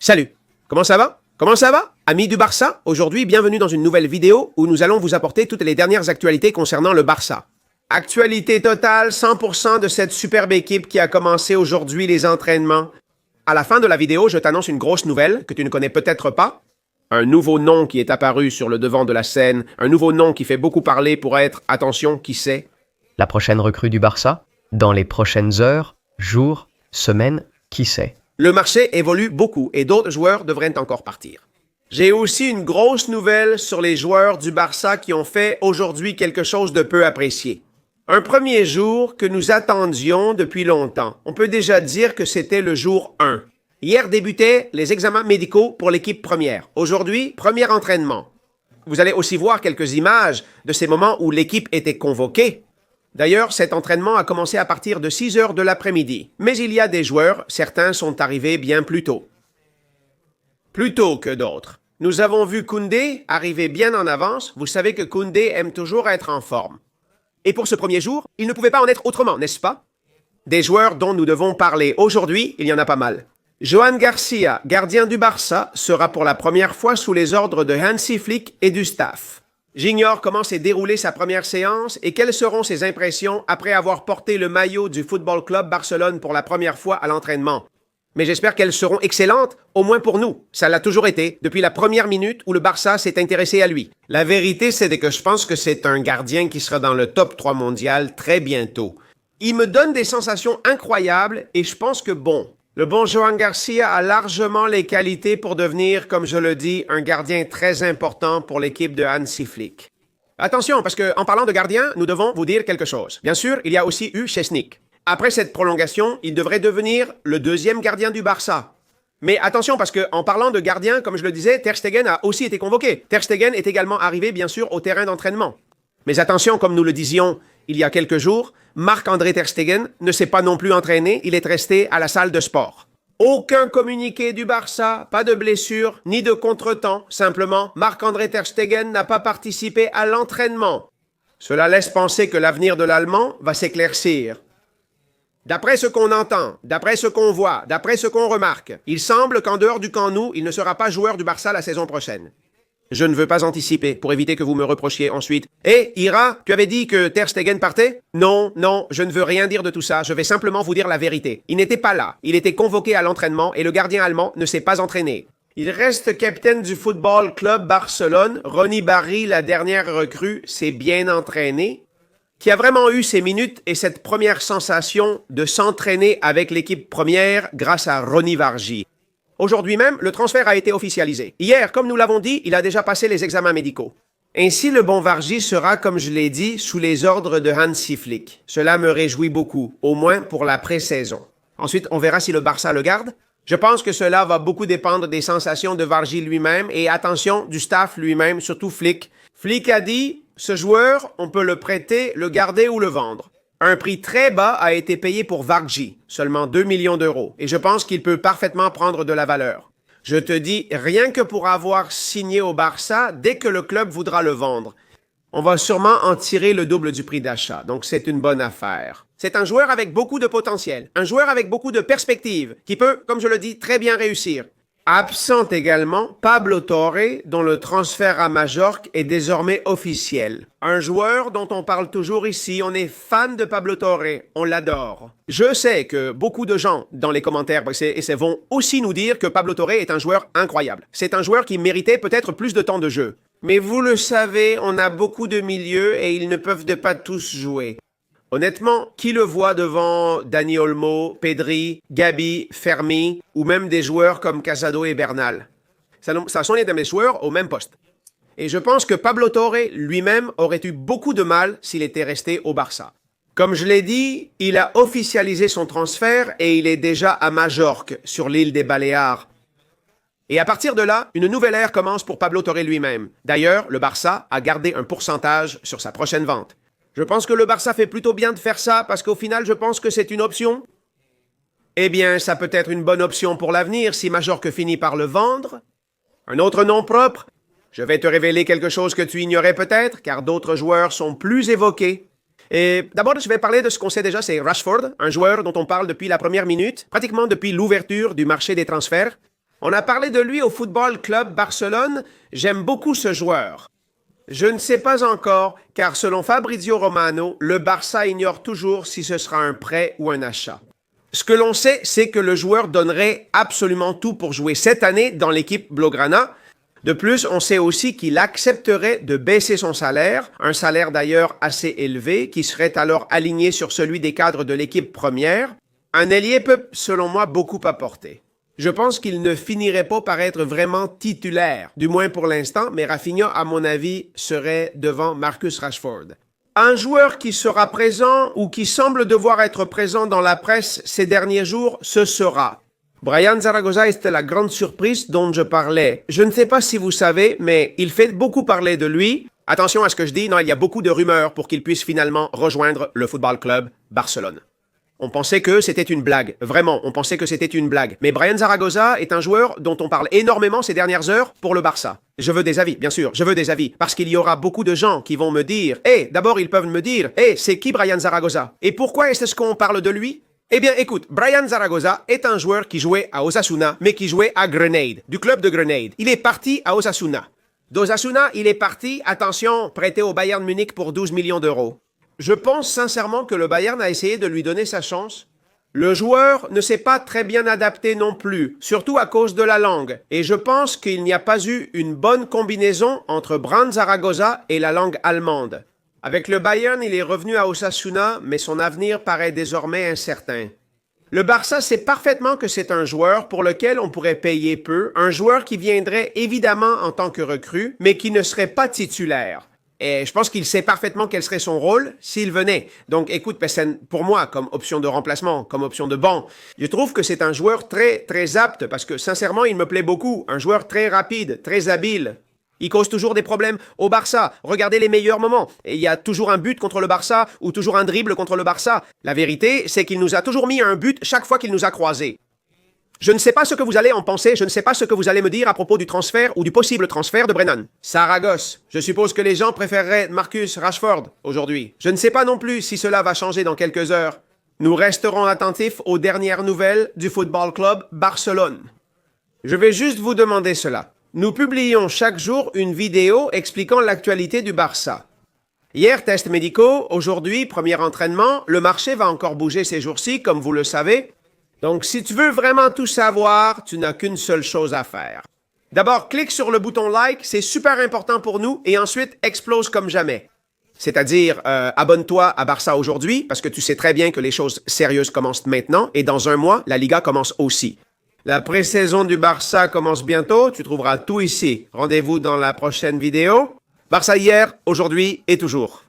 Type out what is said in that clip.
Salut, comment ça va? Comment ça va? Amis du Barça, aujourd'hui, bienvenue dans une nouvelle vidéo où nous allons vous apporter toutes les dernières actualités concernant le Barça. Actualité totale, 100% de cette superbe équipe qui a commencé aujourd'hui les entraînements. À la fin de la vidéo, je t'annonce une grosse nouvelle que tu ne connais peut-être pas. Un nouveau nom qui est apparu sur le devant de la scène, un nouveau nom qui fait beaucoup parler pour être, attention, qui c'est? La prochaine recrue du Barça? Dans les prochaines heures, jours, semaines, qui sait? Le marché évolue beaucoup et d'autres joueurs devraient encore partir. J'ai aussi une grosse nouvelle sur les joueurs du Barça qui ont fait aujourd'hui quelque chose de peu apprécié. Un premier jour que nous attendions depuis longtemps. On peut déjà dire que c'était le jour 1. Hier débutaient les examens médicaux pour l'équipe première. Aujourd'hui, premier entraînement. Vous allez aussi voir quelques images de ces moments où l'équipe était convoquée. D'ailleurs, cet entraînement a commencé à partir de 6 heures de l'après-midi. Mais il y a des joueurs, certains sont arrivés bien plus tôt. Plus tôt que d'autres. Nous avons vu Koundé arriver bien en avance. Vous savez que Koundé aime toujours être en forme. Et pour ce premier jour, il ne pouvait pas en être autrement, n'est-ce pas? Des joueurs dont nous devons parler aujourd'hui, il y en a pas mal. Johan Garcia, gardien du Barça, sera pour la première fois sous les ordres de Hansi Flick et du staff. J'ignore comment s'est déroulée sa première séance et quelles seront ses impressions après avoir porté le maillot du Football Club Barcelone pour la première fois à l'entraînement. Mais j'espère qu'elles seront excellentes, au moins pour nous. Ça l'a toujours été, depuis la première minute où le Barça s'est intéressé à lui. La vérité, c'est que je pense que c'est un gardien qui sera dans le top 3 mondial très bientôt. Il me donne des sensations incroyables et je pense que le bon Johan Garcia a largement les qualités pour devenir, comme je le dis, un gardien très important pour l'équipe de Hansi Flick. Attention, parce qu'en parlant de gardien, nous devons vous dire quelque chose. Bien sûr, il y a aussi eu Szczęsny. Après cette prolongation, il devrait devenir le deuxième gardien du Barça. Mais attention, parce qu'en parlant de gardien, comme je le disais, Ter Stegen a aussi été convoqué. Ter Stegen est également arrivé, bien sûr, au terrain d'entraînement. Mais attention, comme nous le disions il y a quelques jours, Marc-André Ter Stegen ne s'est pas non plus entraîné, il est resté à la salle de sport. Aucun communiqué du Barça, pas de blessure, ni de contretemps. Simplement, Marc-André Ter Stegen n'a pas participé à l'entraînement. Cela laisse penser que l'avenir de l'Allemand va s'éclaircir. D'après ce qu'on entend, d'après ce qu'on voit, d'après ce qu'on remarque, il semble qu'en dehors du camp Nou, il ne sera pas joueur du Barça la saison prochaine. Je ne veux pas anticiper pour éviter que vous me reprochiez ensuite. Ira, tu avais dit que Ter Stegen partait? Non, je ne veux rien dire de tout ça. Je vais simplement vous dire la vérité. Il n'était pas là. Il était convoqué à l'entraînement et le gardien allemand ne s'est pas entraîné. Il reste capitaine du Football Club Barcelone. Ronny Barry, la dernière recrue, s'est bien entraîné. Qui a vraiment eu ses minutes et cette première sensation de s'entraîner avec l'équipe première grâce à Ronny Vargy. Aujourd'hui même, le transfert a été officialisé. Hier, comme nous l'avons dit, il a déjà passé les examens médicaux. Ainsi, le bon Vargy sera, comme je l'ai dit, sous les ordres de Hansi Flick. Cela me réjouit beaucoup, au moins pour la pré-saison. Ensuite, on verra si le Barça le garde. Je pense que cela va beaucoup dépendre des sensations de Vargy lui-même et, attention, du staff lui-même, surtout Flick. Flick a dit, ce joueur, on peut le prêter, le garder ou le vendre. Un prix très bas a été payé pour Vargy, seulement 2 millions d'euros, et je pense qu'il peut parfaitement prendre de la valeur. Je te dis, rien que pour avoir signé au Barça, dès que le club voudra le vendre, on va sûrement en tirer le double du prix d'achat, donc c'est une bonne affaire. C'est un joueur avec beaucoup de potentiel, un joueur avec beaucoup de perspectives, qui peut, comme je le dis, très bien réussir. Absent également, Pablo Torre, dont le transfert à Majorque est désormais officiel. Un joueur dont on parle toujours ici, on est fan de Pablo Torre, on l'adore. Je sais que beaucoup de gens dans les commentaires vont aussi nous dire que Pablo Torre est un joueur incroyable. C'est un joueur qui méritait peut-être plus de temps de jeu. Mais vous le savez, on a beaucoup de milieux et ils ne peuvent pas tous jouer. Honnêtement, qui le voit devant Dani Olmo, Pedri, Gabi, Fermi ou même des joueurs comme Casado et Bernal? Ça sont les mêmes joueurs au même poste. Et je pense que Pablo Torre lui-même aurait eu beaucoup de mal s'il était resté au Barça. Comme je l'ai dit, il a officialisé son transfert et il est déjà à Majorque, sur l'île des Baléares. Et à partir de là, une nouvelle ère commence pour Pablo Torre lui-même. D'ailleurs, le Barça a gardé un pourcentage sur sa prochaine vente. Je pense que le Barça fait plutôt bien de faire ça parce qu'au final, je pense que c'est une option. Eh bien, ça peut être une bonne option pour l'avenir si Majorque finit par le vendre. Un autre nom propre? Je vais te révéler quelque chose que tu ignorais peut-être, car d'autres joueurs sont plus évoqués. Et d'abord, je vais parler de ce qu'on sait déjà, c'est Rashford, un joueur dont on parle depuis la première minute, pratiquement depuis l'ouverture du marché des transferts. On a parlé de lui au Football Club Barcelone. J'aime beaucoup ce joueur. Je ne sais pas encore, car selon Fabrizio Romano, le Barça ignore toujours si ce sera un prêt ou un achat. Ce que l'on sait, c'est que le joueur donnerait absolument tout pour jouer cette année dans l'équipe Blaugrana. De plus, on sait aussi qu'il accepterait de baisser son salaire, un salaire d'ailleurs assez élevé, qui serait alors aligné sur celui des cadres de l'équipe première. Un ailier peut, selon moi, beaucoup apporter. Je pense qu'il ne finirait pas par être vraiment titulaire, du moins pour l'instant, mais Rafinha, à mon avis, serait devant Marcus Rashford. Un joueur qui sera présent ou qui semble devoir être présent dans la presse ces derniers jours, ce sera Brian Zaragoza. Était la grande surprise dont je parlais. Je ne sais pas si vous savez, mais il fait beaucoup parler de lui. Attention à ce que je dis, non, il y a beaucoup de rumeurs pour qu'il puisse finalement rejoindre le Football Club Barcelone. On pensait que c'était une blague. Vraiment, on pensait que c'était une blague. Mais Brian Zaragoza est un joueur dont on parle énormément ces dernières heures pour le Barça. Je veux des avis, bien sûr, je veux des avis. Parce qu'il y aura beaucoup de gens qui vont me dire « d'abord ils peuvent me dire « c'est qui Brian Zaragoza? Et pourquoi est-ce qu'on parle de lui ?» Eh bien, écoute, Brian Zaragoza est un joueur qui jouait à Osasuna, mais qui jouait à Grenade, du club de Grenade. Il est parti à Osasuna. D'Osasuna, il est parti, attention, prêté au Bayern Munich pour 12 millions d'euros. Je pense sincèrement que le Bayern a essayé de lui donner sa chance. Le joueur ne s'est pas très bien adapté non plus, surtout à cause de la langue. Et je pense qu'il n'y a pas eu une bonne combinaison entre Brian Zaragoza et la langue allemande. Avec le Bayern, il est revenu à Osasuna, mais son avenir paraît désormais incertain. Le Barça sait parfaitement que c'est un joueur pour lequel on pourrait payer peu, un joueur qui viendrait évidemment en tant que recrue, mais qui ne serait pas titulaire. Et je pense qu'il sait parfaitement quel serait son rôle s'il venait. Donc, écoute, pour moi, comme option de remplacement, comme option de banc, je trouve que c'est un joueur très, très apte parce que, sincèrement, il me plaît beaucoup. Un joueur très rapide, très habile. Il cause toujours des problèmes au Barça. Regardez les meilleurs moments. Et il y a toujours un but contre le Barça ou toujours un dribble contre le Barça. La vérité, c'est qu'il nous a toujours mis un but chaque fois qu'il nous a croisés. Je ne sais pas ce que vous allez en penser, je ne sais pas ce que vous allez me dire à propos du transfert ou du possible transfert de Brennan. Saragosse, je suppose que les gens préféreraient Marcus Rashford aujourd'hui. Je ne sais pas non plus si cela va changer dans quelques heures. Nous resterons attentifs aux dernières nouvelles du Football Club Barcelone. Je vais juste vous demander cela. Nous publions chaque jour une vidéo expliquant l'actualité du Barça. Hier, tests médicaux, aujourd'hui, premier entraînement. Le marché va encore bouger ces jours-ci, comme vous le savez. Donc, si tu veux vraiment tout savoir, tu n'as qu'une seule chose à faire. D'abord, clique sur le bouton like, c'est super important pour nous, et ensuite, explose comme jamais. C'est-à-dire, abonne-toi à Barça aujourd'hui, parce que tu sais très bien que les choses sérieuses commencent maintenant, et dans un mois, la Liga commence aussi. La pré-saison du Barça commence bientôt, tu trouveras tout ici. Rendez-vous dans la prochaine vidéo. Barça hier, aujourd'hui et toujours.